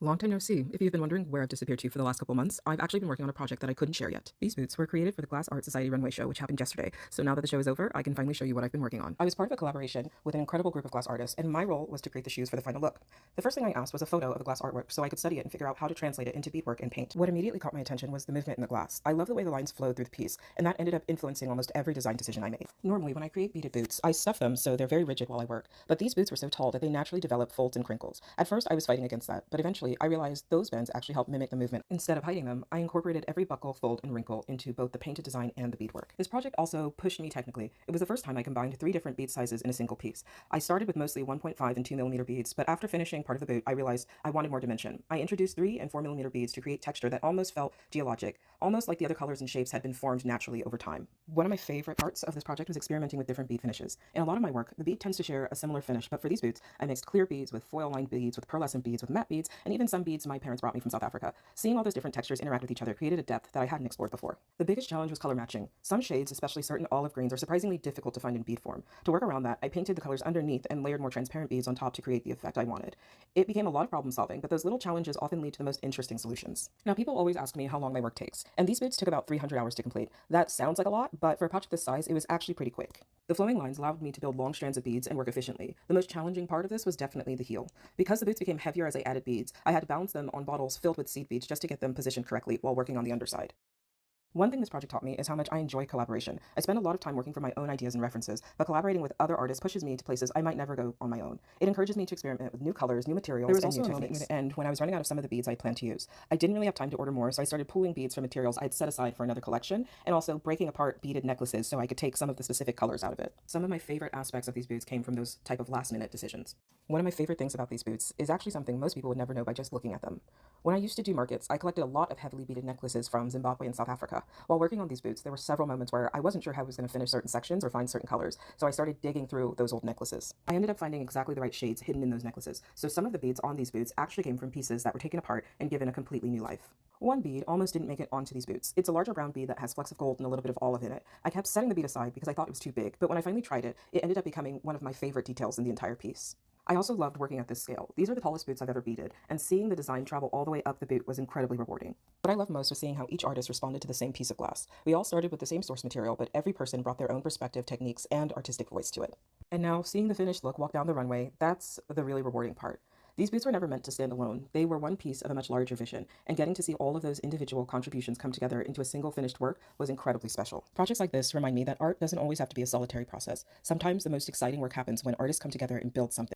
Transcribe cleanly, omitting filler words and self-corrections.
Long time no see. If you've been wondering where I've disappeared to for the last couple months, I've actually been working on a project that I couldn't share yet. These boots were created for the Glass Art Society Runway show, which happened yesterday. So now that the show is over, I can finally show you what I've been working on. I was part of a collaboration with an incredible group of glass artists, and my role was to create the shoes for the final look. The first thing I asked was a photo of the glass artwork so I could study it and figure out how to translate it into beadwork and paint. What immediately caught my attention was the movement in the glass. I love the way the lines flowed through the piece, and that ended up influencing almost every design decision I made. Normally, when I create beaded boots, I stuff them so they're very rigid while I work, but these boots were so tall that they naturally develop folds and crinkles. At first, I was fighting against that, but eventually I realized those bends actually help mimic the movement. Instead of hiding them, I incorporated every buckle, fold, and wrinkle into both the painted design and the beadwork. This project also pushed me technically. It was the first time I combined 3 different bead sizes in a single piece. I started with mostly 1.5 and 2mm beads, but after finishing part of the boot, I realized I wanted more dimension. I introduced 3 and 4mm beads to create texture that almost felt geologic, almost like the other colors and shapes had been formed naturally over time. One of my favorite parts of this project was experimenting with different bead finishes. In a lot of my work, the bead tends to share a similar finish, but for these boots, I mixed clear beads with foil-lined beads, with pearlescent beads, with matte beads, and even some beads my parents brought me from South Africa. Seeing all those different textures interact with each other created a depth that I hadn't explored before. The biggest challenge was color matching. Some shades, especially certain olive greens, are surprisingly difficult to find in bead form. To work around that, I painted the colors underneath and layered more transparent beads on top to create the effect I wanted. It became a lot of problem solving, but those little challenges often lead to the most interesting solutions. Now, people always ask me how long my work takes, and these boots took about 300 hours to complete. That sounds like a lot, but for a project this size, it was actually pretty quick. The flowing lines allowed me to build long strands of beads and work efficiently. The most challenging part of this was definitely the heel. Because the boots became heavier as I added beads, I had to balance them on bottles filled with seed beads just to get them positioned correctly while working on the underside. One thing this project taught me is how much I enjoy collaboration. I spend a lot of time working for my own ideas and references, but collaborating with other artists pushes me to places I might never go on my own. It encourages me to experiment with new colors, new materials, and new techniques. There was also a moment near the end when I was running out of some of the beads I planned to use. I didn't really have time to order more, so I started pooling beads from materials I'd set aside for another collection, and also breaking apart beaded necklaces so I could take some of the specific colors out of it. Some of my favorite aspects of these boots came from those type of last-minute decisions. One of my favorite things about these boots is actually something most people would never know by just looking at them. When I used to do markets, I collected a lot of heavily beaded necklaces from Zimbabwe and South Africa. While working on these boots, there were several moments where I wasn't sure how I was going to finish certain sections or find certain colors, so I started digging through those old necklaces. I ended up finding exactly the right shades hidden in those necklaces, so some of the beads on these boots actually came from pieces that were taken apart and given a completely new life. One bead almost didn't make it onto these boots. It's a larger brown bead that has flecks of gold and a little bit of olive in it. I kept setting the bead aside because I thought it was too big, but when I finally tried it, it ended up becoming one of my favorite details in the entire piece. I also loved working at this scale. These are the tallest boots I've ever beaded, and seeing the design travel all the way up the boot was incredibly rewarding. What I loved most was seeing how each artist responded to the same piece of glass. We all started with the same source material, but every person brought their own perspective, techniques, and artistic voice to it. And now, seeing the finished look walk down the runway, that's the really rewarding part. These boots were never meant to stand alone. They were one piece of a much larger vision, and getting to see all of those individual contributions come together into a single finished work was incredibly special. Projects like this remind me that art doesn't always have to be a solitary process. Sometimes the most exciting work happens when artists come together and build something.